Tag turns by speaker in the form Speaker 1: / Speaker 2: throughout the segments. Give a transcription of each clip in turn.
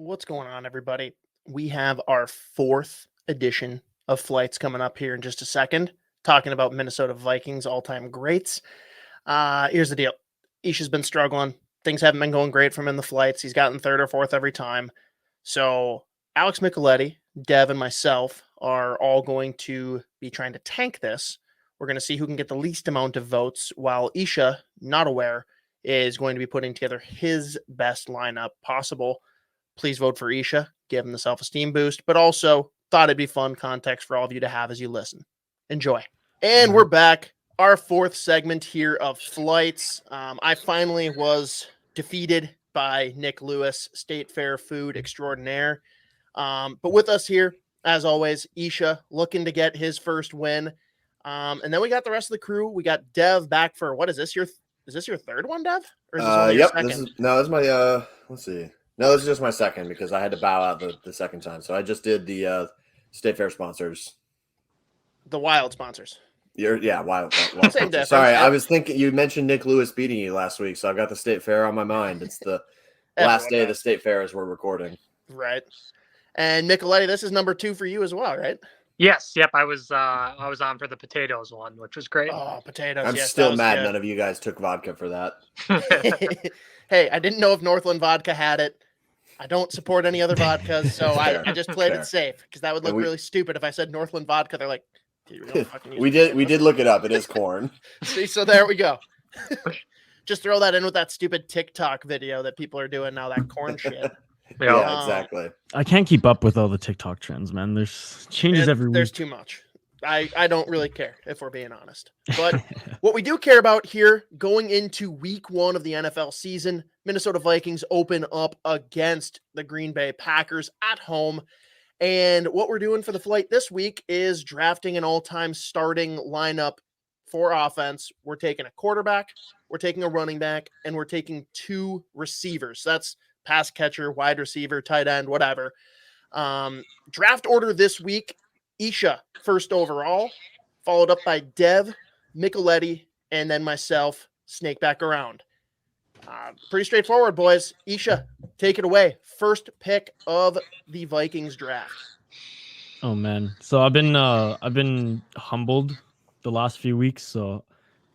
Speaker 1: What's going on, everybody? We have our fourth edition of Flights coming up here in just a second, talking about Minnesota Vikings all-time greats. Here's the deal. Isha's been struggling. Things haven't been going great for him in the flights. He's gotten third or fourth every time. So Alex Micheletti, Dev, and myself are all going to be trying to tank this. We're going to see who can get the least amount of votes, while Isha, not aware, is going to be putting together his best lineup possible. Please vote for Isha, give him the self-esteem boost, but also thought it'd be fun context for all of you to have as you listen. Enjoy. And we're back. Our fourth segment here of Flights. I finally was defeated by Nick Lewis, State Fair food extraordinaire. But with us here, as always, Isha looking to get his first win. And then we got the rest of the crew. We got Dev back for, what is this? Is this your third one, Dev? Or is this only your second?
Speaker 2: This is my, let's see. No, this is just my second because I had to bow out the second time. So I just did the State Fair sponsors.
Speaker 1: The Wild sponsors.
Speaker 2: Wild
Speaker 1: Same difference.
Speaker 2: Sorry, I was thinking you mentioned Nick Lewis beating you last week, so I've got the State Fair on my mind. It's the last day of the State Fair as we're recording.
Speaker 1: Right. And Micheletti, this is number 2 for you as well, right?
Speaker 3: Yes. Yep. I was on for the potatoes one, which was great.
Speaker 1: Oh, potatoes.
Speaker 2: I'm still mad none of you guys took vodka for that.
Speaker 1: Hey, I didn't know if Northland Vodka had it. I don't support any other vodkas, so I just played it safe because that would look really stupid if I said Northland Vodka. They're like, do you really fucking use
Speaker 2: we did look it up. It is corn.
Speaker 1: See, so there we go. Just throw that in with that stupid TikTok video that people are doing now, that corn shit.
Speaker 2: Yeah, exactly.
Speaker 4: I can't keep up with all the TikTok trends, man. There's changes every week.
Speaker 1: There's too much. I don't really care, if we're being honest. But what we do care about here, going into week 1 of the NFL season, Minnesota Vikings open up against the Green Bay Packers at home. And what we're doing for the flight this week is drafting an all-time starting lineup for offense. We're taking a quarterback, we're taking a running back, and we're taking 2 receivers. So that's pass catcher, wide receiver, tight end, whatever. Draft order this week, Isha first overall, followed up by Dev, Micheletti, and then myself, snake back around. Pretty straightforward, boys. Isha, take it away. First pick of the Vikings draft.
Speaker 4: Oh man, so I've been humbled the last few weeks.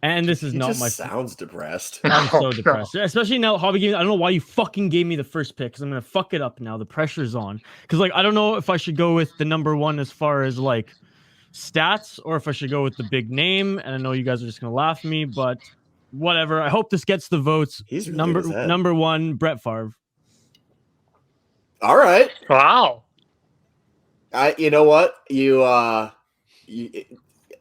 Speaker 4: And this is not my
Speaker 2: sounds depressed.
Speaker 4: I'm so depressed, especially now. Hobby games. I don't know why you fucking gave me the first pick because I'm gonna fuck it up now. The pressure's on because I don't know if I should go with the number 1 as far as stats or if I should go with the big name. And I know you guys are just gonna laugh at me, but whatever. I hope this gets the votes.
Speaker 2: He's really
Speaker 4: number 1, Brett Favre.
Speaker 2: All right.
Speaker 3: Wow.
Speaker 2: You know what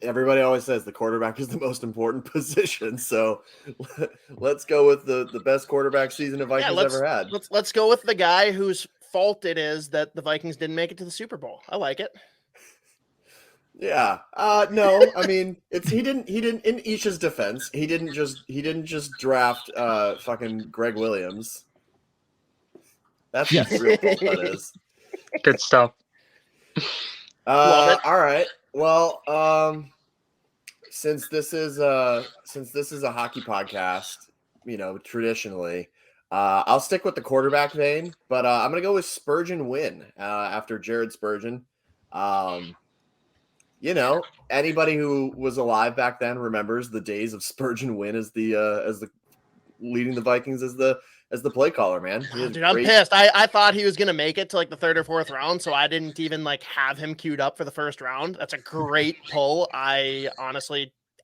Speaker 2: everybody always says the quarterback is the most important position. So let's go with the best quarterback season the Vikings ever had.
Speaker 1: Let's go with the guy whose fault it is that the Vikings didn't make it to the Super Bowl. I like it.
Speaker 2: Yeah. No, I mean, he didn't in Isha's defense, he didn't just draft fucking Greg Williams. That's the real fault that is.
Speaker 3: Good stuff.
Speaker 2: All right. Well, since this is a hockey podcast, traditionally, I'll stick with the quarterback vein, but I'm gonna go with Spurgeon Wynn after Jared Spurgeon. Anybody who was alive back then remembers the days of Spurgeon Wynn as the leading the Vikings as the play caller, man.
Speaker 1: Dude, I'm pissed. I thought he was going to make it to the 3rd or 4th round, so I didn't even have him queued up for the first round. That's a great pull. I'm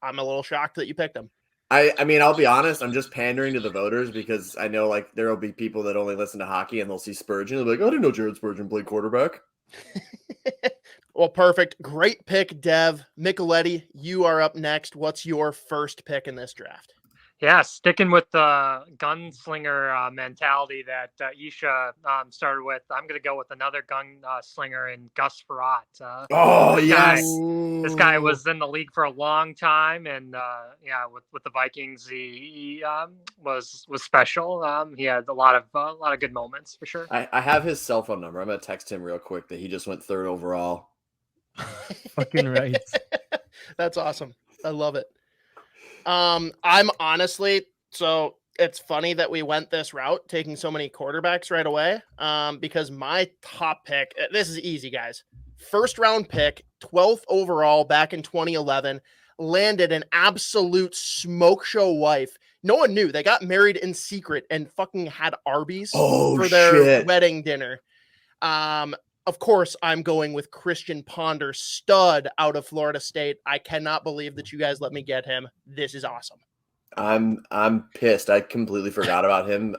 Speaker 1: a little shocked that you picked him.
Speaker 2: I mean, I'll be honest. I'm just pandering to the voters because I know there will be people that only listen to hockey and they'll see Spurgeon. They'll be like, "Oh, I didn't know Jared Spurgeon played quarterback."
Speaker 1: Well, perfect. Great pick, Dev. Micheletti, you are up next. What's your first pick in this draft?
Speaker 3: Yeah, sticking with the gunslinger mentality that Isha started with, I'm going to go with another gunslinger in Gus Frerotte. This guy was in the league for a long time, and with the Vikings, he was special. He had a lot of good moments for sure.
Speaker 2: I have his cell phone number. I'm going to text him real quick that he just went 3rd overall.
Speaker 4: Fucking right.
Speaker 1: That's awesome. I love it. I'm honestly, so it's funny that we went this route, taking so many quarterbacks right away, because my top pick, this is easy, guys. First round pick, 12th overall back in 2011, landed an absolute smoke show wife. No one knew. They got married in secret and fucking had Arby's for their wedding dinner. Of course, I'm going with Christian Ponder, stud out of Florida State. I cannot believe that you guys let me get him. This is awesome.
Speaker 2: I'm pissed. I completely forgot about him.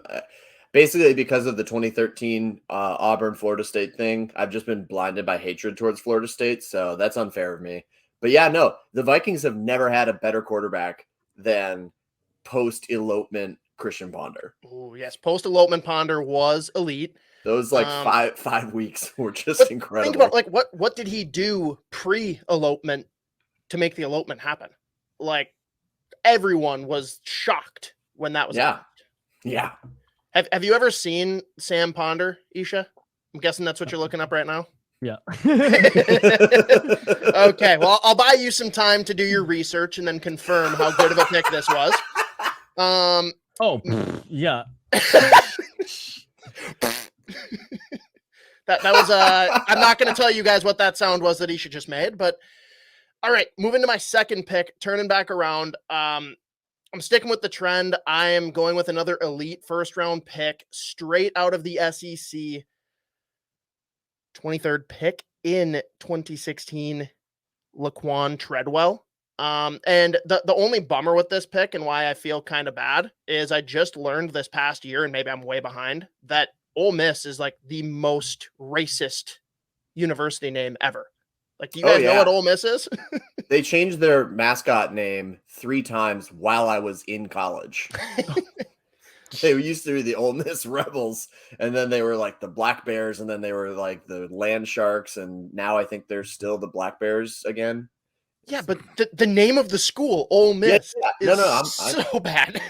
Speaker 2: Basically, because of the 2013 Auburn Florida State thing, I've just been blinded by hatred towards Florida State. So that's unfair of me. But yeah, no, the Vikings have never had a better quarterback than post-elopement Christian Ponder.
Speaker 1: Oh yes, post-elopement Ponder was elite.
Speaker 2: Those like 5 weeks were just incredible.
Speaker 1: Think about what did he do pre-elopement to make the elopement happen? Like everyone was shocked when that was
Speaker 2: happened. Yeah.
Speaker 1: Have you ever seen Sam Ponder, Isha? I'm guessing that's what you're looking up right now.
Speaker 4: Yeah.
Speaker 1: Okay, well, I'll buy you some time to do your research and then confirm how good of a pick this was.
Speaker 4: Yeah.
Speaker 1: That was I'm not going to tell you guys what that sound was that Isha just made, but all right, moving to my second pick, turning back around. I'm sticking with the trend. I am going with another elite first round pick straight out of the SEC. 23rd pick in 2016, Laquan Treadwell. And the only bummer with this pick and why I feel kind of bad is I just learned this past year, and maybe I'm way behind, that Ole Miss is like the most racist university name ever. Like, do you guys know what Ole Miss is?
Speaker 2: They changed their mascot name 3 times while I was in college. They used to be the Ole Miss Rebels, and then they were like the Black Bears, and then they were like the Land Sharks, and now I think they're still the Black Bears again.
Speaker 1: Yeah, but the name of the school, Ole Miss, is so bad.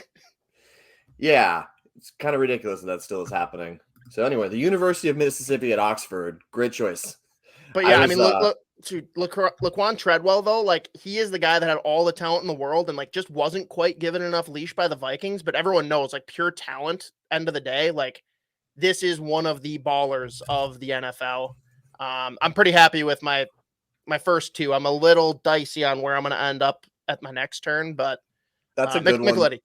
Speaker 2: Yeah, it's kind of ridiculous that still is happening. So anyway, the University of Mississippi at Oxford, great choice.
Speaker 1: But yeah, I mean, look, Laquan Treadwell, though, like, he is the guy that had all the talent in the world and, like, just wasn't quite given enough leash by the Vikings. But everyone knows, like, pure talent, end of the day, like, this is one of the ballers of the NFL. I'm pretty happy with my first two. I'm a little dicey on where I'm going to end up at my next turn, but
Speaker 2: that's a good one.
Speaker 1: Micheletti.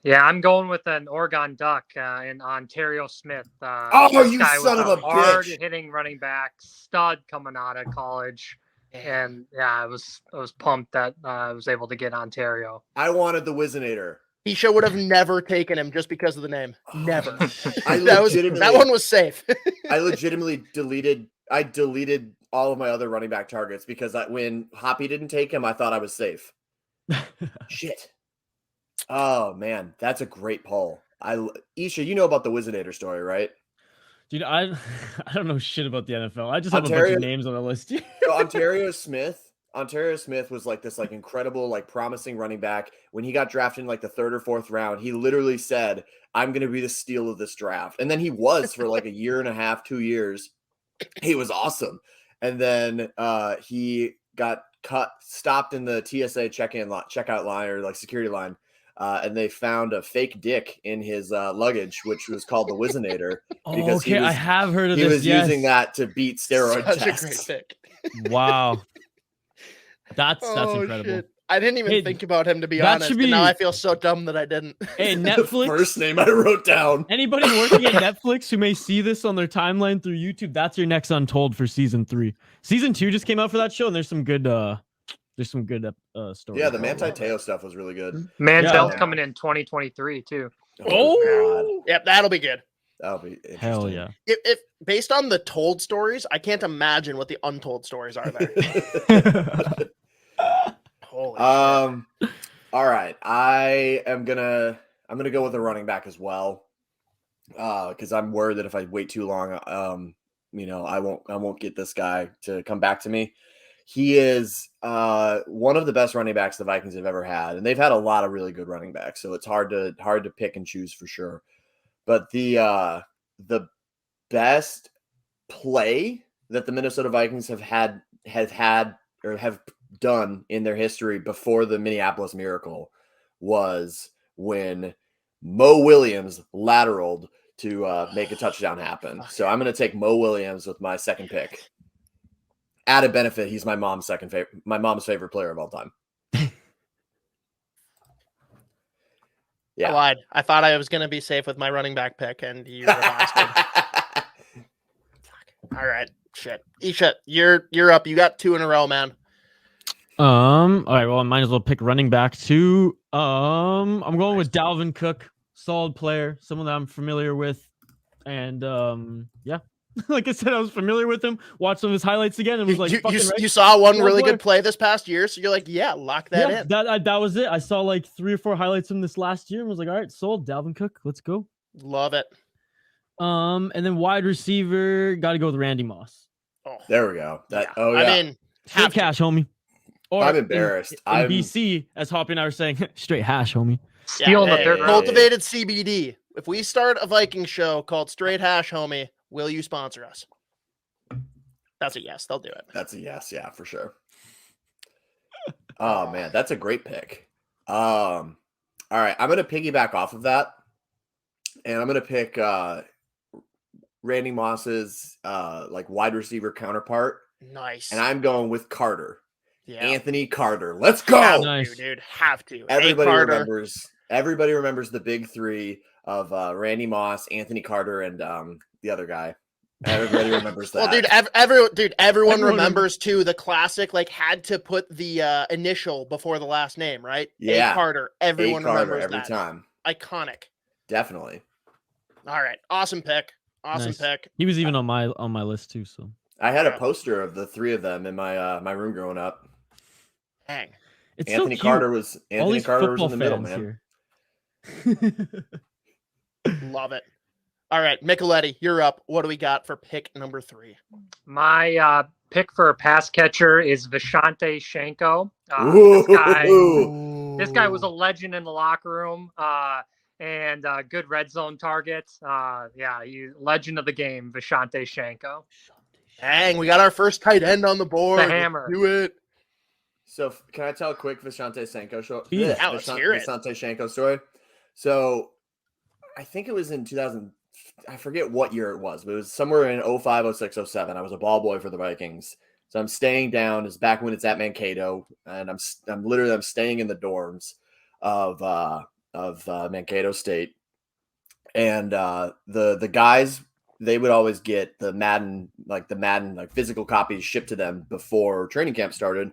Speaker 3: Yeah, I'm going with an Oregon Duck and Ontario Smith.
Speaker 2: You son of a bitch!
Speaker 3: Hard-hitting running back, stud coming out of college, and yeah, I was pumped that I was able to get Ontario.
Speaker 2: I wanted the Wizinator.
Speaker 1: Isha would have never taken him just because of the name. Never.
Speaker 2: That
Speaker 1: one was safe.
Speaker 2: I legitimately deleted all of my other running back targets because when Hoppy didn't take him, I thought I was safe. Shit. Oh man, that's a great poll. Isha, you know about the Wizinator story, right?
Speaker 4: Dude, I don't know shit about the NFL. I just have a bunch of names on the list.
Speaker 2: So Ontario Smith was like this like incredible, like promising running back. When he got drafted in like the 3rd or 4th round, he literally said, "I'm going to be the steal of this draft." And then he was for like a year and a half, 2 years. He was awesome. And then he got stopped in the TSA checkout line or like security line. And they found a fake dick in his luggage, which was called the Wizinator. Because
Speaker 4: I have heard of this.
Speaker 2: He was using that to beat steroid tests.
Speaker 1: A great pick.
Speaker 4: Wow. That's incredible.
Speaker 1: Shit. I didn't even think about him, to be honest. And now I feel so dumb that I didn't.
Speaker 4: Hey, Netflix.
Speaker 2: The first name I wrote down.
Speaker 4: Anybody working at Netflix who may see this on their timeline through YouTube, that's your next Untold for season 3. Season 2 just came out for that show, and there's some good stories.
Speaker 2: Yeah, the Manti Te'o stuff was really good.
Speaker 3: Manziel's coming in 2023 too.
Speaker 1: Oh, yep, that'll be good.
Speaker 2: That'll be interesting.
Speaker 4: Hell yeah.
Speaker 1: If based on the told stories, I can't imagine what the untold stories are there. Holy shit.
Speaker 2: All right. I'm gonna go with a running back as well. Because I'm worried that if I wait too long, I won't get this guy to come back to me. He is one of the best running backs the Vikings have ever had, and they've had a lot of really good running backs, so it's hard to pick and choose for sure. But the best play that the Minnesota Vikings have done in their history before the Minneapolis Miracle was when Mo Williams lateraled to make a touchdown happen. So I'm going to take Mo Williams with my second pick. Added benefit, he's my mom's favorite player of all time.
Speaker 1: I lied. I thought I was going to be safe with my running back pick, and you revised it. All right, shit. Isha, you're up. You got 2 in a row, man.
Speaker 4: All right. Well, I might as well pick running back too. I'm going with Dalvin Cook, solid player, someone that I'm familiar with, and yeah. Like I said, I was familiar with him. Watched some of his highlights again, and was like,
Speaker 1: you saw one really good play this past year, so you're like, yeah, lock that in.
Speaker 4: That was it. I saw like 3 or 4 highlights from this last year, and was like, all right, sold. Dalvin Cook, let's go.
Speaker 1: Love it.
Speaker 4: And then wide receiver, got to go with Randy Moss.
Speaker 2: Oh, there we go.
Speaker 1: I mean,
Speaker 4: straight cash, homie. Or
Speaker 2: I'm embarrassed.
Speaker 4: In BC, as Hoppy and I were saying, straight hash, homie.
Speaker 3: Stealing the third round.
Speaker 1: Cultivated CBD. If we start a Viking show called Straight Hash, homie, will you sponsor us? That's a yes. They'll do it.
Speaker 2: That's a yes. Yeah, for sure. Oh man, that's a great pick. All right, I'm gonna piggyback off of that, and I'm gonna pick Randy Moss's like wide receiver counterpart.
Speaker 1: Nice.
Speaker 2: And I'm going with Carter.
Speaker 1: Yeah.
Speaker 2: Anthony Carter. Let's go.
Speaker 4: Nice.
Speaker 1: Dude. Have to.
Speaker 2: Everybody remembers the big 3 of Randy Moss, Anthony Carter, and the other guy. Everybody remembers that.
Speaker 1: Well, everyone remembers too the classic, like had to put the initial before the last name, right?
Speaker 2: Yeah.
Speaker 1: A. Carter. Everyone remembers
Speaker 2: every
Speaker 1: that.
Speaker 2: time.
Speaker 1: Iconic.
Speaker 2: Definitely.
Speaker 1: All right. Awesome pick. Pick.
Speaker 4: He was even on my list too. So
Speaker 2: I had a poster of the 3 of them in my my room growing up.
Speaker 1: Dang.
Speaker 4: It's
Speaker 2: Anthony
Speaker 4: so
Speaker 2: Carter was in the middle, man.
Speaker 1: Love it. All right, Micheletti, you're up. What do we got for pick number 3?
Speaker 3: My pick for a pass catcher is Vishante Shenko. This guy was a legend in the locker room and good red zone target. Legend of the game, Vishante Shenko.
Speaker 1: Dang, we got our first tight end on the board.
Speaker 3: The hammer.
Speaker 1: Let's do it.
Speaker 2: So can I tell a quick Vishante Shenko
Speaker 1: let's hear it.
Speaker 2: Vishante Shenko story? So I think it was in 2000. I forget what year it was, but it was somewhere in 05, 06, 07. I was a ball boy for the Vikings. So I'm staying down. It's back when it's at Mankato, and I'm literally staying in the dorms of Mankato State. And the guys, they would always get the Madden physical copies shipped to them before training camp started.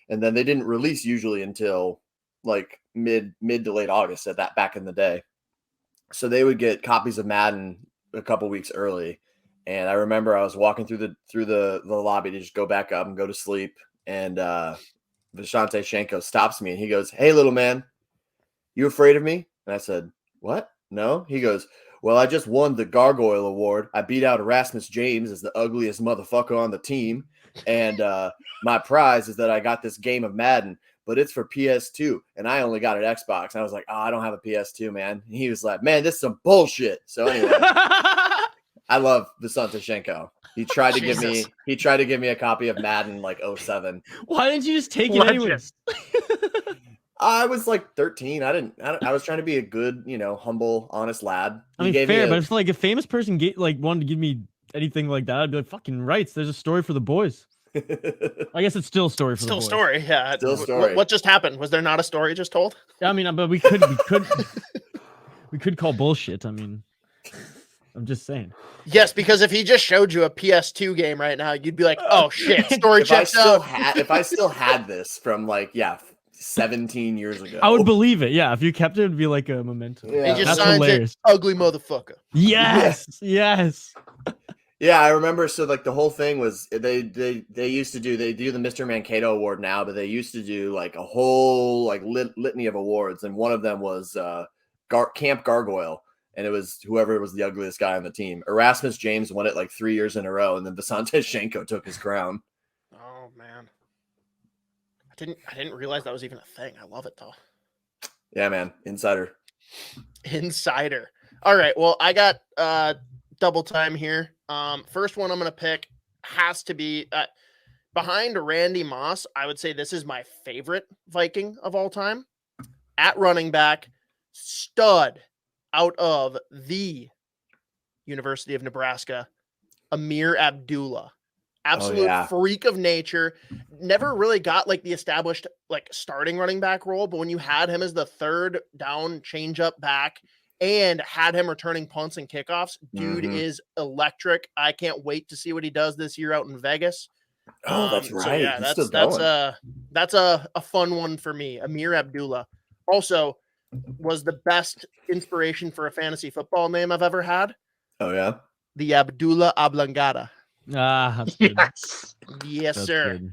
Speaker 2: And then they didn't release usually until like mid to late August back in the day. So they would get copies of Madden a couple weeks early. And I remember I was walking through the lobby to just go back up and go to sleep. And Vishante Shenko stops me and he goes, "Hey, little man, you afraid of me?" And I said, "What? No." He goes, "Well, I just won the Gargoyle Award. I beat out Erasmus James as the ugliest motherfucker on the team. And my prize is that I got this game of Madden, but it's for PS2, and I only got an Xbox." And I was like, "Oh, I don't have a PS2, man." And he was like, "Man, this is some bullshit." So anyway, I love Vishante Shenko. He tried to give me a copy of Madden like 07.
Speaker 4: Why didn't you just take it anyways?
Speaker 2: I was like 13. I was trying to be a good, humble, honest lad.
Speaker 4: I mean, fair, but if like a famous person wanted to give me anything like that, I'd be like, fucking rights. There's a story for the boys. I guess it's still a story for the boys.
Speaker 1: Still story, yeah.
Speaker 2: Still story.
Speaker 1: What just happened? Was there not a story just told?
Speaker 4: I mean, but we could call bullshit. I mean, I'm just saying.
Speaker 1: Yes, because if he just showed you a PS2 game right now, you'd be like, "Oh shit, story checks out."
Speaker 2: If I still had this from 17 years ago,
Speaker 4: I would believe it. Yeah, if you kept it, it'd be like a memento.
Speaker 2: Yeah.
Speaker 1: He just signs it, "Ugly motherfucker."
Speaker 4: Yes, yes.
Speaker 2: Yeah, I remember. So the whole thing was they do the Mr. Mankato Award now, but they used to do like a whole litany of awards, and one of them was Camp Gargoyle, and it was whoever was the ugliest guy on the team. Erasmus James won it 3 years in a row, and then Vishante Shenko took his crown.
Speaker 1: Oh man, I didn't realize that was even a thing. I love it though.
Speaker 2: Yeah, man, insider.
Speaker 1: All right, well, I got double time here. First one I'm going to pick has to be behind Randy Moss. I would say this is my favorite Viking of all time. At running back, stud out of the University of Nebraska, Amir Abdullah. Absolute freak of nature. Never really got like the established like starting running back role, but when you had him as the third down change up back and had him returning punts and kickoffs, dude is electric. I can't wait to see what he does this year out in Vegas.
Speaker 2: Oh, that's right.
Speaker 1: So yeah, that's a fun one for me. Amir Abdullah also was the best inspiration for a fantasy football name I've ever had.
Speaker 2: Oh yeah,
Speaker 1: the Abdullah Ablangada.
Speaker 4: That's good.
Speaker 1: Yes,
Speaker 4: That's
Speaker 1: sir.
Speaker 4: good.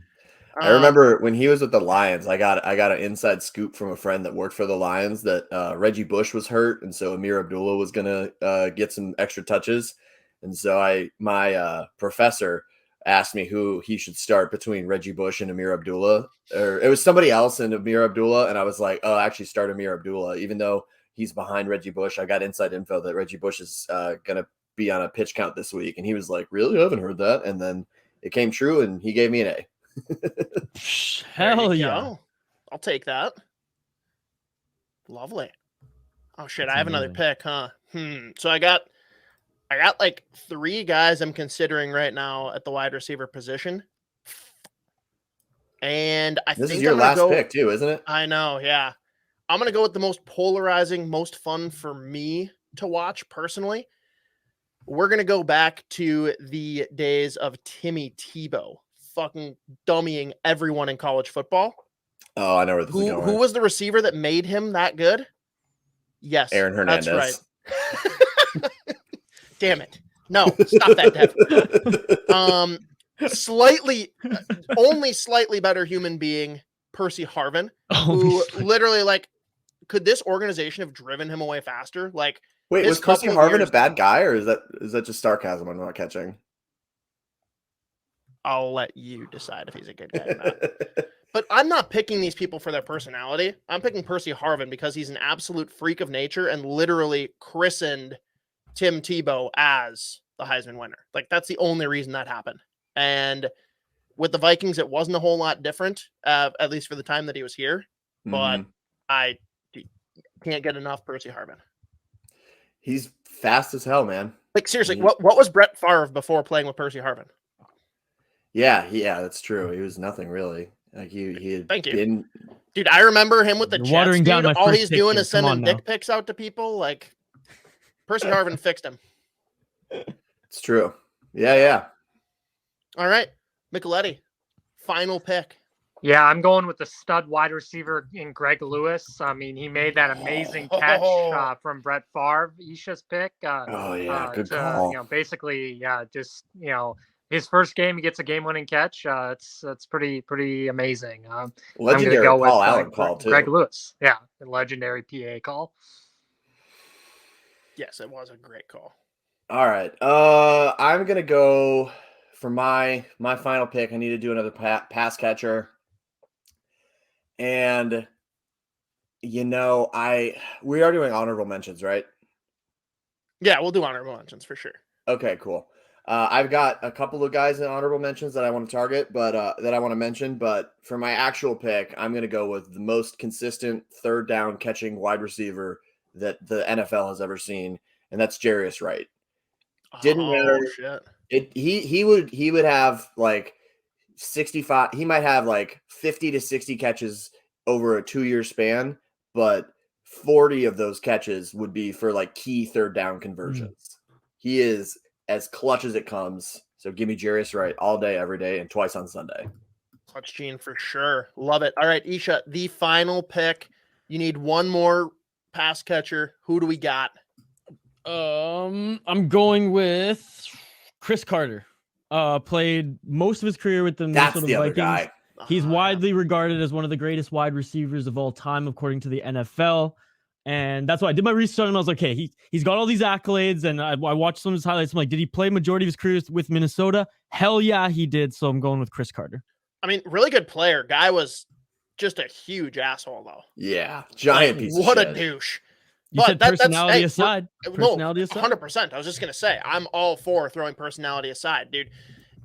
Speaker 2: I remember when he was with the Lions, I got an inside scoop from a friend that worked for the Lions that Reggie Bush was hurt, and so Amir Abdullah was gonna get some extra touches, and so my professor asked me who he should start between Reggie Bush and Amir Abdullah, or it was somebody else and Amir Abdullah, and I was like, oh, actually start Amir Abdullah, even though he's behind Reggie Bush. I got inside info that Reggie Bush is gonna be on a pitch count this week, and he was like, really? I haven't heard that. And then it came true, and he gave me an A.
Speaker 4: Hell yeah.
Speaker 1: I'll take that. Lovely. Oh shit, I have another pick, huh? So I got like 3 guys I'm considering right now at the wide receiver position. And
Speaker 2: this is your last pick too, isn't it?
Speaker 1: I know, yeah. I'm gonna go with the most polarizing, most fun for me to watch personally. We're going to go back to the days of Timmy Tebow fucking dummying everyone in college football.
Speaker 2: Oh, I know where this is going.
Speaker 1: Who was the receiver that made him that good? Yes.
Speaker 2: Aaron Hernandez.
Speaker 1: That's right. Damn it. No, stop that, Dev. Only slightly better human being, Percy Harvin, who literally, like, could this organization have driven him away faster? Like,
Speaker 2: wait, was Percy Harvin a bad guy, or is that just sarcasm I'm not catching?
Speaker 1: I'll let you decide if he's a good guy or not. But I'm not picking these people for their personality. I'm picking Percy Harvin because he's an absolute freak of nature and literally christened Tim Tebow as the Heisman winner. Like, that's the only reason that happened. And with the Vikings, it wasn't a whole lot different, at least for the time that he was here. But I can't get enough Percy Harvin.
Speaker 2: He's fast as hell, man.
Speaker 1: Like, seriously, what was Brett Favre before playing with Percy Harvin?
Speaker 2: Yeah, that's true. He was nothing really. Like he
Speaker 1: Thank you. Dude, I remember him with the Jets,
Speaker 4: watering down my
Speaker 1: all
Speaker 4: first
Speaker 1: he's
Speaker 4: pick
Speaker 1: doing
Speaker 4: here.
Speaker 1: is sending dick pics out to people. Like, Percy Harvin fixed him.
Speaker 2: It's true. Yeah.
Speaker 1: All right, Micheletti, final pick.
Speaker 3: Yeah, I'm going with the stud wide receiver in Greg Lewis. I mean, he made that amazing catch from Brett Favre, Isha's pick.
Speaker 2: Good call.
Speaker 3: Basically, just his first game, he gets a game-winning catch. It's pretty amazing.
Speaker 2: Legendary Paul Allen call too.
Speaker 3: Greg Lewis, yeah, the legendary PA call.
Speaker 1: Yes, it was a great call.
Speaker 2: All right, I'm gonna go for my final pick. I need to do another pass catcher. And we are doing honorable mentions, right?
Speaker 1: Yeah, we'll do honorable mentions for sure.
Speaker 2: Okay, cool. I've got a couple of guys in honorable mentions that I want to target, but that I want to mention. But for my actual pick, I'm going to go with the most consistent third down catching wide receiver that the NFL has ever seen, and that's Jarius Wright. Didn't matter.
Speaker 1: Shit.
Speaker 2: He would have like 65. He might have like 50 to 60 catches over a 2-year span, but 40 of those catches would be for like key third down conversions. He is as clutch as it comes. So give me Jarius Wright all day, every day, and twice on Sunday.
Speaker 1: Clutch gene for sure. Love it. All right, Isha, the final pick. You need one more pass catcher. Who do we got?
Speaker 4: I'm going with Chris Carter. Played most of his career with the Minnesota Vikings.
Speaker 2: Guy.
Speaker 4: He's widely regarded as one of the greatest wide receivers of all time, according to the NFL. And that's why I did my research on him. I was like, hey, he's got all these accolades. And I watched some of his highlights. I'm like, did he play majority of his career with Minnesota? Hell yeah, he did. So I'm going with Chris Carter.
Speaker 1: I mean, really good player. Guy was just a huge asshole, though.
Speaker 2: Yeah, giant piece of shit.
Speaker 1: What a douche.
Speaker 4: You said personality aside. Personality aside.
Speaker 1: 100%. I was just going to say, I'm all for throwing personality aside, dude.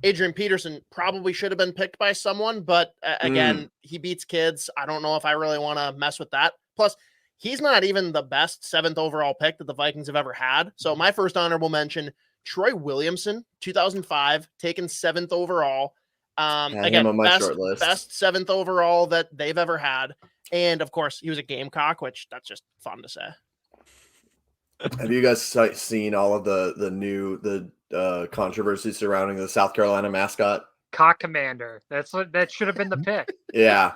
Speaker 1: Adrian Peterson probably should have been picked by someone, but again, he beats kids. I don't know if I really want to mess with that. Plus, he's not even the best 7th overall pick that the Vikings have ever had. So my first honorable mention, Troy Williamson, 2005, taken 7th overall. Again,
Speaker 2: on my
Speaker 1: best
Speaker 2: short list.
Speaker 1: 7th overall that they've ever had. And of course, he was a Gamecock, which that's just fun to say.
Speaker 2: Have you guys seen all of the controversy surrounding the South Carolina mascot?
Speaker 3: Cock Commander. That should have been the pick.
Speaker 2: Yeah.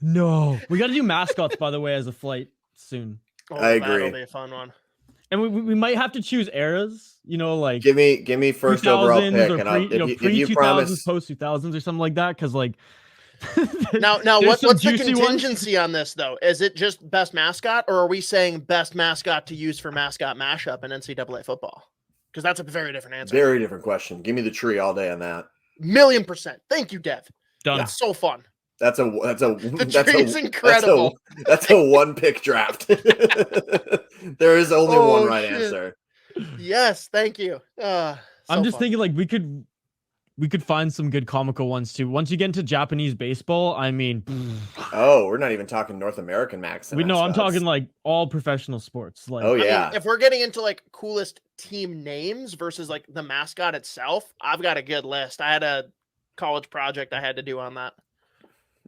Speaker 4: No, we got to do mascots, by the way, as a flight soon.
Speaker 1: Oh,
Speaker 2: I agree.
Speaker 1: That'll be a fun one.
Speaker 4: And we might have to choose eras, like
Speaker 2: give me first overall pick,
Speaker 4: or
Speaker 2: and
Speaker 4: pre 2000s, post 2000s, or something like that. Because
Speaker 1: now what's the contingency on this though? Is it just best mascot, or are we saying best mascot to use for mascot mashup in NCAA football? Because that's a very different answer.
Speaker 2: Very different question. Give me the tree all day on that.
Speaker 1: 1,000,000%. Thank you, Dev.
Speaker 4: Done.
Speaker 1: That's so fun.
Speaker 2: That's
Speaker 1: tree's incredible.
Speaker 2: That's a 1-pick draft. There is only one right answer.
Speaker 1: Yes, thank you.
Speaker 4: I'm just thinking we could find some good comical ones too. Once you get into Japanese baseball, I mean,
Speaker 2: we're not even talking North American mascots.
Speaker 4: I'm talking like all professional sports. Like,
Speaker 2: I mean,
Speaker 1: if we're getting into like coolest team names versus like the mascot itself, I've got a good list. I had a college project I had to do on that.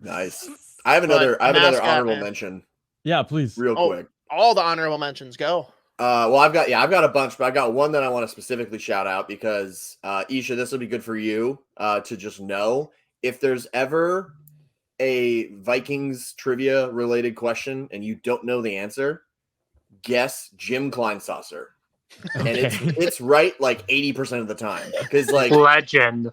Speaker 2: Nice. I have another honorable mention.
Speaker 4: Yeah, please.
Speaker 2: Real quick.
Speaker 1: All the honorable mentions go.
Speaker 2: Well, I've got a bunch, but I got one that I want to specifically shout out because Isha, this will be good for you to just know if there's ever a Vikings trivia related question and you don't know the answer, guess Jim Kleinsasser. And it's right like 80% of the time because like legend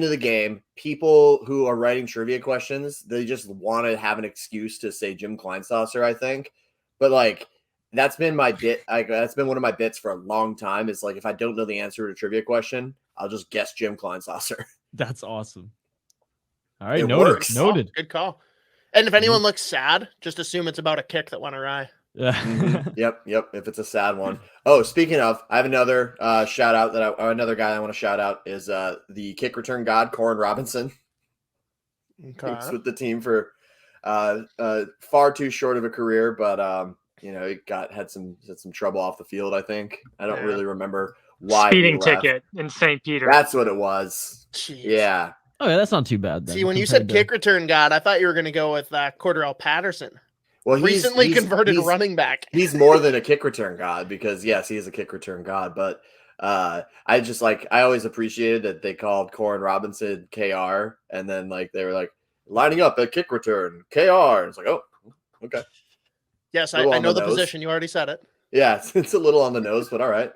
Speaker 2: of the game, people who are writing trivia questions, they just want to have an excuse to say Jim Kleinsasser, I think. But like that's been my bit. That's been one of my bits for a long time. Is like if I don't know the answer to a trivia question, I'll just guess Jim Kleinsasser.
Speaker 4: That's awesome. All right, noted.
Speaker 1: Oh, good call. And if anyone looks sad, just assume it's about a kick that went awry.
Speaker 4: Yeah.
Speaker 2: Yep. If it's a sad one. Oh, speaking of, I have another shout out another guy I want to shout out is the kick return god, Corin Robinson.
Speaker 1: Okay.
Speaker 2: He's with the team for far too short of a career, but he had some trouble off the field. I think I don't really remember why.
Speaker 3: Speeding ticket in St. Peter.
Speaker 2: That's what it was.
Speaker 1: Jeez.
Speaker 2: Yeah.
Speaker 4: Oh, yeah, that's not too bad. Then,
Speaker 1: see, when you said kick return god, I thought you were going to go with Cordarrelle Patterson.
Speaker 2: Well,
Speaker 1: he's converted running back.
Speaker 2: He's more than a kick return god because yes, he is a kick return god. But I always appreciated that they called Corin Robinson KR, and then like they were like lining up a kick return KR. And it's like, oh, okay.
Speaker 1: Yes, I know the position. You already said it.
Speaker 2: Yeah, it's a little on the nose, but all right.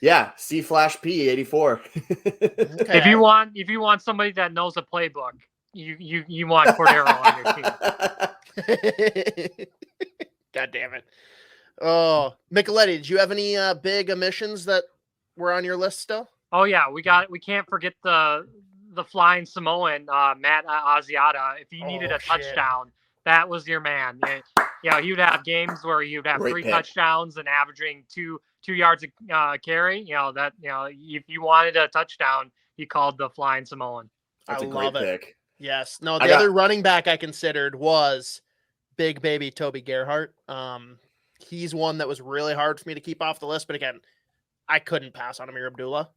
Speaker 2: Yeah, C/P84.
Speaker 1: Okay.
Speaker 3: If you want somebody that knows a playbook, you want Cordero on your team.
Speaker 1: God damn it. Oh, Micheletti, did you have any big omissions that were on your list still?
Speaker 3: Oh yeah, we can't forget the flying Samoan Matt Asiata. If he needed a touchdown, that was your man. He would have games where he would have three touchdowns and averaging two yards a carry. If you wanted a touchdown, he called the flying Samoan.
Speaker 2: That's
Speaker 1: I
Speaker 2: a great
Speaker 1: love it.
Speaker 2: pick.
Speaker 1: Yes. No, the other running back I considered was big baby Toby Gerhart. He's one that was really hard for me to keep off the list, but again, I couldn't pass on Amir Abdullah.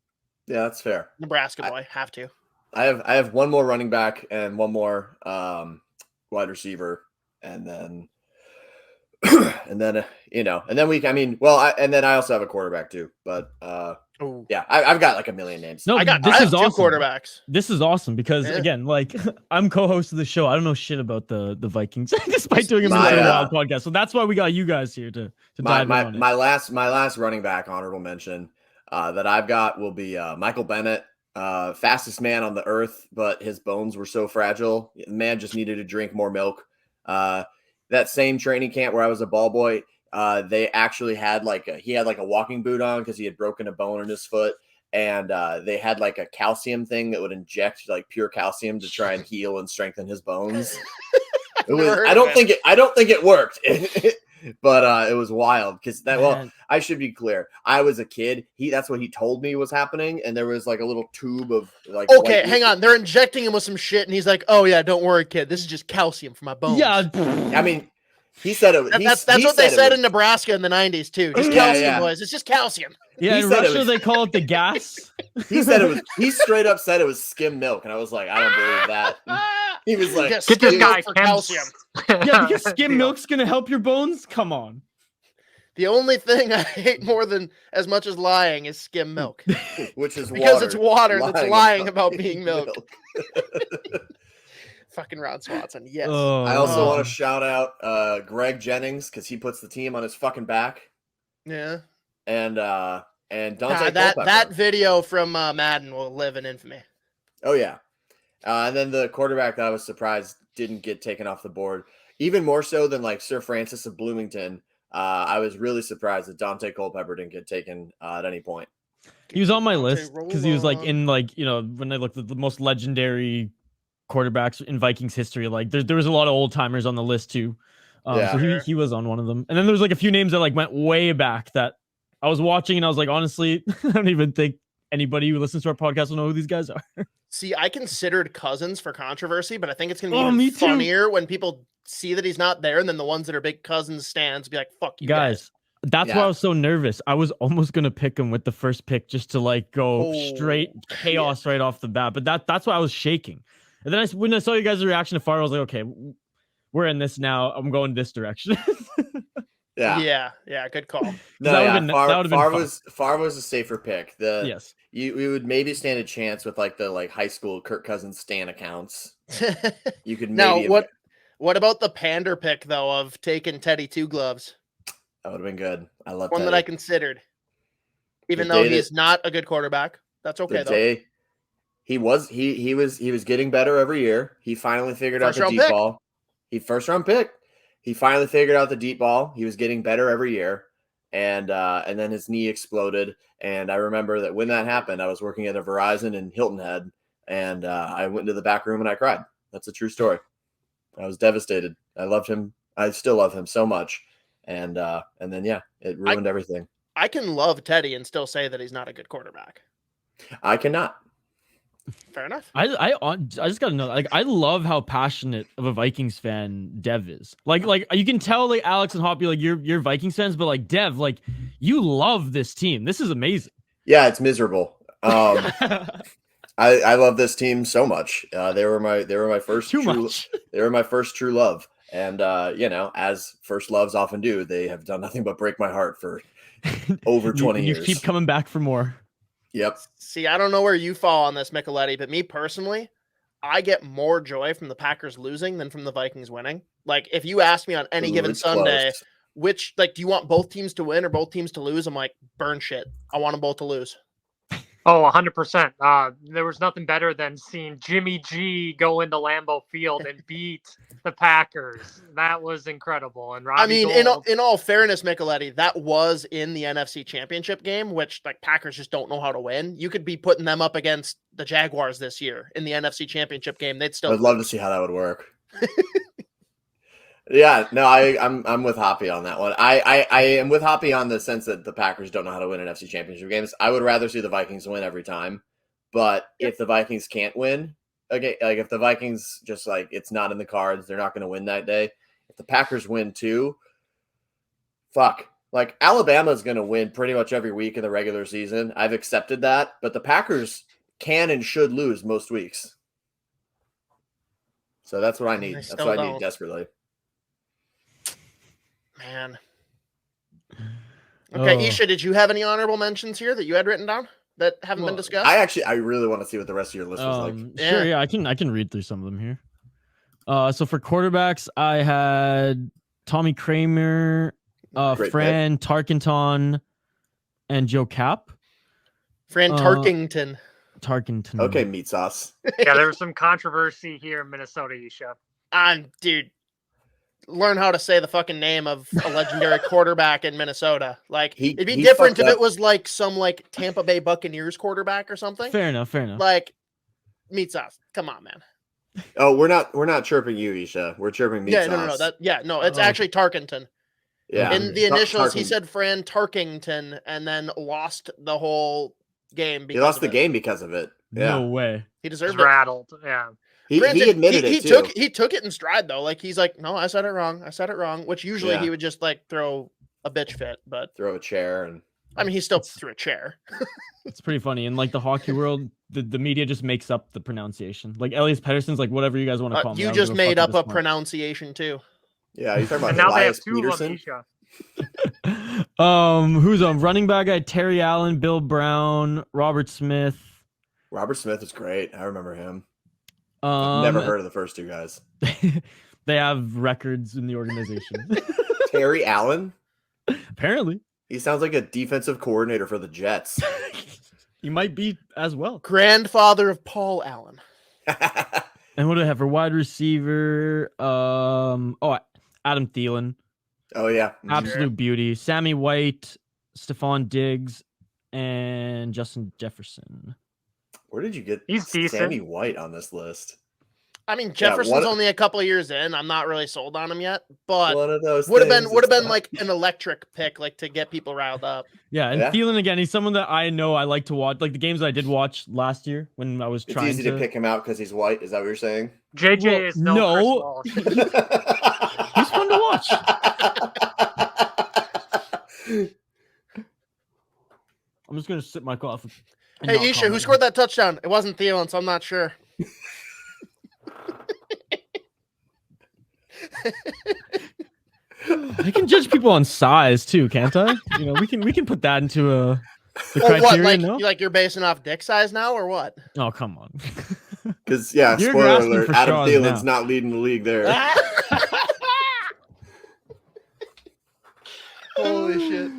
Speaker 2: Yeah, that's fair.
Speaker 1: Nebraska boy, have to.
Speaker 2: I have one more running back and one more wide receiver, and then and then I also have a quarterback too, but yeah, I've got like a million names.
Speaker 4: No,
Speaker 1: I have
Speaker 4: awesome.
Speaker 1: 2 quarterbacks.
Speaker 4: This is awesome because again, like I'm co-host of the show. I don't know shit about the Vikings despite doing a wild podcast. So that's why we got you guys here to dive in on it.
Speaker 2: My last running back honorable mention that I've got will be Michael Bennett, fastest man on the earth, but his bones were so fragile. The man just needed to drink more milk. That same training camp where I was a ball boy, they actually had he had a walking boot on because he had broken a bone in his foot, and they had like a calcium thing that would inject like pure calcium to try and heal and strengthen his bones. I don't think it worked. But it was wild because I should be clear. I was a kid. That's what he told me was happening, and there was like a little tube of like.
Speaker 1: Okay, hang on. They're injecting him with some shit, and he's like, "Oh yeah, don't worry, kid. This is just calcium for my bones."
Speaker 4: Yeah,
Speaker 2: I mean, He said it.
Speaker 1: That's what they said in Nebraska in the 90s too. Just calcium, boys. It's just calcium.
Speaker 4: Yeah, in Russia they call it the gas.
Speaker 2: He said it was. He straight up said it was skim milk, and I was like, I don't believe that. He was like,
Speaker 3: get this guy
Speaker 1: for calcium.
Speaker 4: Yeah, because skim milk's gonna help your bones. Come on.
Speaker 1: The only thing I hate more than as much as lying is skim milk,
Speaker 2: which is
Speaker 1: because
Speaker 2: water.
Speaker 1: it's water that's lying about being milk. Fucking Ron Swanson, yes.
Speaker 2: I also want to shout out Greg Jennings because he puts the team on his fucking back.
Speaker 1: Yeah.
Speaker 2: And Dante
Speaker 1: that video from Madden will live in infamy.
Speaker 2: Oh yeah. And then the quarterback that I was surprised didn't get taken off the board, even more so than like Sir Francis of Bloomington. I was really surprised that Dante Culpepper didn't get taken at any point.
Speaker 4: He was on my list because he was like in like, you know, when I looked at the most legendary quarterbacks in Vikings history, like there was a lot of old timers on the list too. So he was on one of them. And then there was like a few names that like went way back that I was watching and I was like, honestly, I don't even think anybody who listens to our podcast will know who these guys are.
Speaker 1: See, I considered Cousins for controversy, but I think it's going to be funnier when people see that he's not there, and then the ones that are big Cousins stands be like, fuck you guys.
Speaker 4: That's why I was so nervous. I was almost going to pick him with the first pick just to like go straight chaos right off the bat. But that's why I was shaking. And then when I saw you guys' reaction to Favre, I was like, okay, we're in this now. I'm going this direction.
Speaker 1: Yeah, good call.
Speaker 2: Favre was a safer pick.
Speaker 1: Yes.
Speaker 2: We would maybe stand a chance with like the high school Kirk Cousins stan accounts. You could maybe
Speaker 1: what about the pander pick though of taking Teddy Two Gloves?
Speaker 2: That would have been good. I love
Speaker 1: one
Speaker 2: Teddy.
Speaker 1: that I considered. Even though he's not a good quarterback. That's okay though.
Speaker 2: He was getting better every year. He finally figured out the deep ball. First round pick. He finally figured out the deep ball. He was getting better every year. And then his knee exploded. And I remember that when that happened, I was working at a Verizon in Hilton Head, and I went into the back room and I cried. That's a true story. I was devastated. I loved him. I still love him so much. And then it ruined everything.
Speaker 1: I can love Teddy and still say that he's not a good quarterback.
Speaker 2: I cannot.
Speaker 1: Fair enough.
Speaker 4: I just gotta know. Like, I love how passionate of a Vikings fan Dev is. Like you can tell, like Alex and Hoppy, like you're Vikings fans, but like Dev, like you love this team. This is amazing.
Speaker 2: Yeah, it's miserable. I love this team so much. They were my first They were my first true love, and as first loves often do, they have done nothing but break my heart for over 20 years.
Speaker 4: You keep coming back for more.
Speaker 2: Yep.
Speaker 1: See, I don't know where you fall on this, Micheletti, but me personally, I get more joy from the Packers losing than from the Vikings winning. Like, if you ask me on any given Sunday, do you want both teams to win or both teams to lose? I'm like, burn shit. I want them both to lose.
Speaker 3: Oh, 100%. There was nothing better than seeing Jimmy G go into Lambeau Field and beat the Packers. That was incredible. And Robbie Gould,
Speaker 1: in all fairness, Micheletti, that was in the NFC Championship game, which like Packers just don't know how to win. You could be putting them up against the Jaguars this year in the NFC Championship game. They'd still.
Speaker 2: I'd love to see how that would work. Yeah, no, I'm with Hoppy on that one. I am with Hoppy on the sense that the Packers don't know how to win NFC Championship games. I would rather see the Vikings win every time. But if the Vikings can't win, okay, like if the Vikings just like it's not in the cards, they're not going to win that day. If the Packers win too, fuck. Like Alabama's going to win pretty much every week in the regular season. I've accepted that, but the Packers can and should lose most weeks. So that's what I need. That's what I need desperately.
Speaker 1: Man. Okay, Isha, did you have any honorable mentions here that you had written down that haven't been discussed?
Speaker 2: I really want to see what the rest of your list was like.
Speaker 4: Sure, yeah, I can read through some of them here. So for quarterbacks, I had Tommy Kramer, Fran Tarkenton, and Joe Cap.
Speaker 1: Fran Tarkington.
Speaker 2: Okay, meat sauce.
Speaker 3: Yeah, there was some controversy here in Minnesota, Isha.
Speaker 1: Dude. Learn how to say the fucking name of a legendary quarterback in Minnesota. Like it'd be different if it was like some like Tampa Bay Buccaneers quarterback or something.
Speaker 4: Fair enough.
Speaker 1: Like meat sauce. Come on, man.
Speaker 2: Oh, we're not chirping you, Isha. We're chirping meat sauce.
Speaker 1: No. It's actually Tarkenton.
Speaker 2: Yeah.
Speaker 1: In the initials, he said Fran Tarkington, and then lost the whole game.
Speaker 2: He lost the game because of it. Yeah.
Speaker 4: No way.
Speaker 1: He deserved
Speaker 3: it. Rattled. Yeah.
Speaker 2: He admitted it too.
Speaker 1: He took it in stride though. Like he's like, no, I said it wrong. Which usually he would just like throw a bitch fit, but
Speaker 2: throw a chair and.
Speaker 1: I mean, he still threw a chair.
Speaker 4: It's pretty funny. In like the hockey world, the media just makes up the pronunciation. Like Elias Pettersson's like whatever you guys want to call me.
Speaker 1: You just made up a pronunciation too.
Speaker 2: Yeah, you talking about
Speaker 3: and now
Speaker 2: Elias
Speaker 3: they have two
Speaker 2: Peterson?
Speaker 3: of them,
Speaker 4: Who's on running back? I had Terry Allen, Bill Brown, Robert Smith.
Speaker 2: Robert Smith is great. I remember him. I've never heard of the first two guys.
Speaker 4: They have records in the organization.
Speaker 2: Terry Allen?
Speaker 4: Apparently.
Speaker 2: He sounds like a defensive coordinator for the Jets.
Speaker 4: He might be as well.
Speaker 1: Grandfather of Paul Allen.
Speaker 4: And what do I have for wide receiver? Adam Thielen.
Speaker 2: Oh, yeah.
Speaker 4: Absolute beauty. Sammy White, Stephon Diggs, and Justin Jefferson.
Speaker 2: Where did you get
Speaker 3: decent.
Speaker 2: Sammy White on this list?
Speaker 1: I mean, Jefferson's only a couple of years in. I'm not really sold on him yet, but
Speaker 2: one of those
Speaker 1: would have been like an electric pick, like to get people riled up.
Speaker 4: Yeah, and Thielen again, he's someone that I know I like to watch. Like the games that I did watch last year when I was trying.
Speaker 2: It's easy to pick him out because he's white. Is that what you're saying?
Speaker 3: JJ is no.
Speaker 4: He's fun to watch. I'm just gonna sip my coffee.
Speaker 1: Hey Isha, who scored that touchdown? It wasn't Thielen, so I'm not sure.
Speaker 4: I can judge people on size too, can't I? You know, we can put that into the criteria.
Speaker 1: What, like you're basing off dick size now, or what?
Speaker 4: Oh, come on.
Speaker 2: Because spoiler alert, Adam Thielen's not leading the league there.
Speaker 1: Holy shit!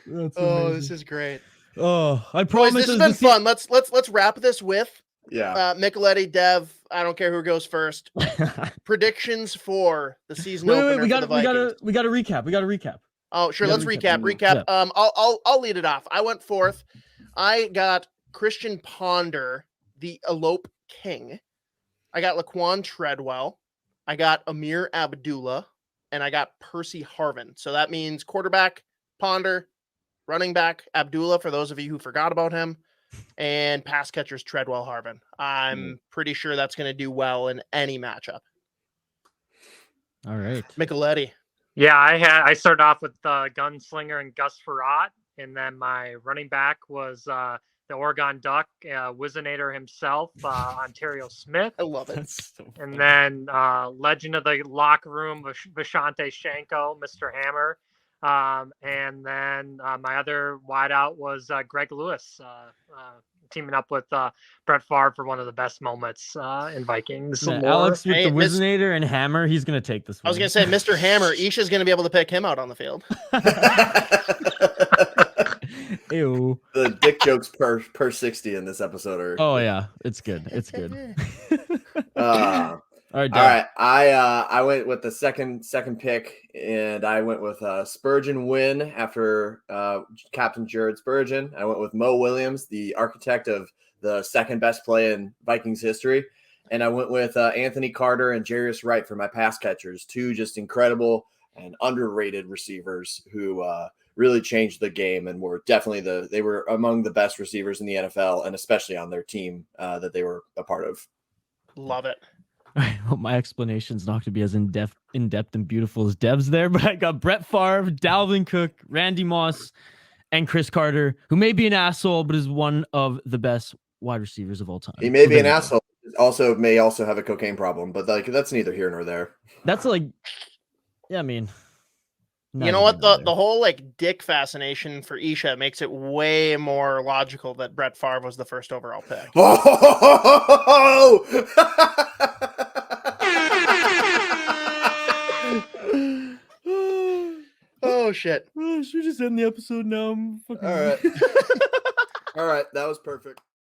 Speaker 1: This is great.
Speaker 4: Oh, I promise.
Speaker 1: Boys, this has been fun. Let's wrap this with Micheletti, Dev. I don't care who goes first. Predictions for the season opener.
Speaker 4: We got to recap.
Speaker 1: Oh, sure. Let's recap. Yeah. I'll lead it off. I went fourth. I got Christian Ponder, the Elope King. I got Laquan Treadwell. I got Amir Abdullah, and I got Percy Harvin. So that means quarterback Ponder, running back Abdullah, for those of you who forgot about him, and pass catchers Treadwell, Harvin. I'm pretty sure that's going to do well in any matchup.
Speaker 4: All right.
Speaker 1: Micheletti.
Speaker 3: Yeah, I started off with Gunslinger and Gus Farrat, and then my running back was the Oregon Duck, Wizinator himself, Ontario Smith.
Speaker 1: I love it.
Speaker 3: And then legend of the locker room, Vashante Shanko, Mr. Hammer. And then my other wideout was Greg Lewis, teaming up with Brett Favre for one of the best moments in Vikings.
Speaker 4: Yeah, Alex with the Wizinator and Hammer, he's going to take this one.
Speaker 1: I was going to say, Mr. Hammer, Isha's going to be able to pick him out on the field.
Speaker 4: Ew.
Speaker 2: The dick jokes per 60 in this episode are.
Speaker 4: Oh, yeah. It's good. It's good.
Speaker 2: All right. I went with the second pick, and I went with Spurgeon Wynn after Captain Jared Spurgeon. I went with Mo Williams, the architect of the second best play in Vikings history. And I went with Anthony Carter and Jarius Wright for my pass catchers, two just incredible and underrated receivers who really changed the game and were definitely they were among the best receivers in the NFL, and especially on their team that they were a part of.
Speaker 1: Love it.
Speaker 4: I hope my explanation's not going to be as in-depth and beautiful as Dev's there, but I got Brett Favre, Dalvin Cook, Randy Moss, and Chris Carter, who may be an asshole, but is one of the best wide receivers of all time.
Speaker 2: He may be an asshole. May also have a cocaine problem, but that's neither here nor there.
Speaker 4: That's like, yeah, I mean,
Speaker 1: you know what? The whole like dick fascination for Isha makes it way more logical that Brett Favre was the first overall pick. Oh shit!
Speaker 4: Should we just end the episode now?
Speaker 2: All right. All right, that was perfect.